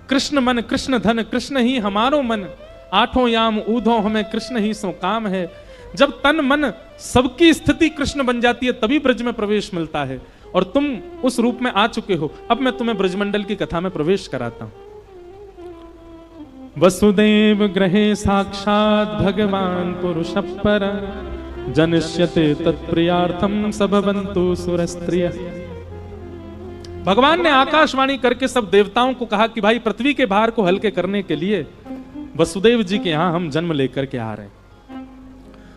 कृष्ण मन कृष्ण धन कृष्ण ही हमारो मन, 8 याम ऊधो हमें कृष्ण ही सो काम है। जब तन मन सबकी स्थिति कृष्ण बन जाती है तभी ब्रज में प्रवेश मिलता है, और तुम उस रूप में आ चुके हो। अब मैं तुम्हें ब्रजमंडल की कथा में प्रवेश कराता हूं। वसुदेव गृहे साक्षात भगवान पुरुष पर, जनिष्यते तत्प्रियार्थम सबवन्तु सुरस्त्रिय। भगवान ने आकाशवाणी करके सब देवताओं को कहा कि भाई पृथ्वी के भार को हल्के करने के लिए वसुदेव जी के यहां हम जन्म लेकर के आ रहे हैं।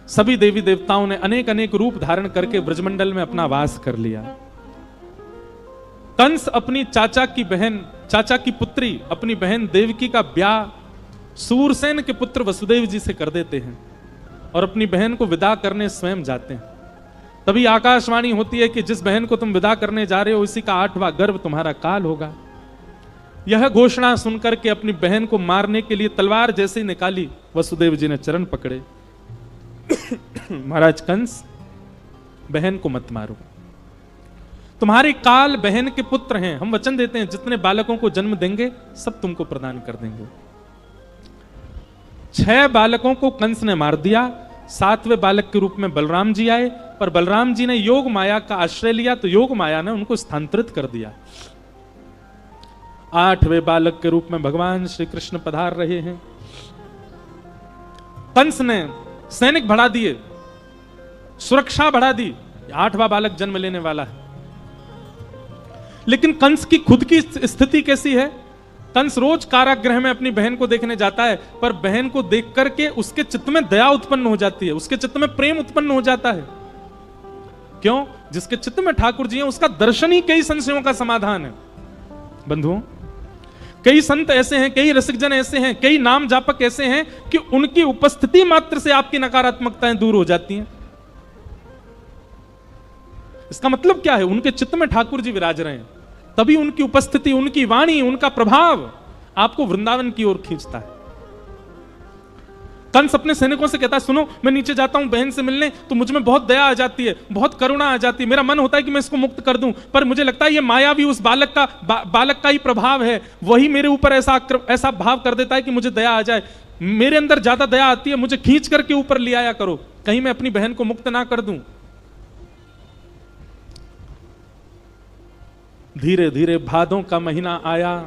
सभी देवी देवताओं ने अनेक अनेक रूप धारण करके ब्रजमंडल में अपना वास कर लिया। कंस अपनी चाचा की पुत्री अपनी बहन देवकी का ब्याह सूरसेन के पुत्र वसुदेव जी से कर देते हैं और अपनी बहन को विदा करने स्वयं जाते हैं। तभी आकाशवाणी होती है कि जिस बहन को तुम विदा करने जा रहे हो इसी का 8वां गर्भ तुम्हारा काल होगा। यह घोषणा सुनकर के अपनी बहन को मारने के लिए तलवार जैसे ही निकाली, वसुदेव जी ने चरण पकड़े। महाराज कंस, बहन को मत मारो, तुम्हारे काल बहन के पुत्र हैं, हम वचन देते हैं जितने बालकों को जन्म देंगे सब तुमको प्रदान कर देंगे। 6 बालकों को कंस ने मार दिया, 7वें बालक के रूप में बलराम जी आए, पर बलराम जी ने योग माया का आश्रय लिया तो योग माया ने उनको स्थानांतरित कर दिया। 8वें बालक के रूप में भगवान श्री कृष्ण पधार रहे हैं। कंस ने सैनिक बढ़ा दिए, सुरक्षा बढ़ा दी, 8वां बालक जन्म लेने वाला है। लेकिन कंस की खुद की स्थिति कैसी है? कंस रोज कारागृह में अपनी बहन को देखने जाता है, पर बहन को देख करके उसके चित्त में दया उत्पन्न हो जाती है, उसके चित्त में प्रेम उत्पन्न हो जाता है। क्यों? जिसके चित्त में ठाकुर जी हैं उसका दर्शन ही कई संशयों का समाधान है। बंधुओं, कई संत ऐसे हैं, कई रसिकजन ऐसे हैं, कई नाम जापक ऐसे हैं कि उनकी उपस्थिति मात्र से आपकी नकारात्मकताएं दूर हो जाती हैं। इसका मतलब क्या है? उनके चित्त में ठाकुर जी विराज रहे हैं, तभी उनकी उपस्थिति, उनकी वाणी, उनका प्रभाव आपको वृंदावन की ओर खींचता है। कंस अपने सैनिकों से कहता है, सुनो, मैं नीचे जाता हूं बहन से मिलने, तो मुझ में बहुत दया आ जाती है, बहुत करुणा आ जाती है, मेरा मन होता है कि मैं इसको मुक्त कर दूं, पर मुझे लगता है ये मायावी उस बालक का ही प्रभाव है, वही मेरे ऊपर ऐसा भाव कर देता है कि मुझे दया आ जाए। मेरे अंदर ज्यादा दया आती है, मुझे खींच करके ऊपर ले आया करो, कहीं मैं अपनी बहन को मुक्त ना कर दूं। धीरे धीरे भादों का महीना आया,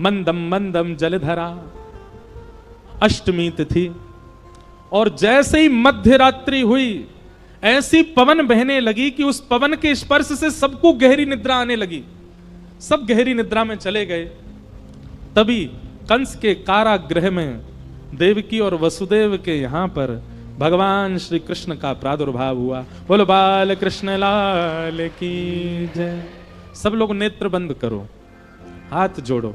मंदम मंदम जलधरा, अष्टमी तिथि, और जैसे ही मध्य रात्रि हुई ऐसी पवन बहने लगी कि उस पवन के स्पर्श से सबको गहरी निद्रा आने लगी, सब गहरी निद्रा में चले गए। तभी कंस के कारागृह में देवकी और वसुदेव के यहां पर भगवान श्री कृष्ण का प्रादुर्भाव हुआ। बोलो बाल कृष्ण लाल की जय। सब लोग नेत्र बंद करो, हाथ जोड़ो।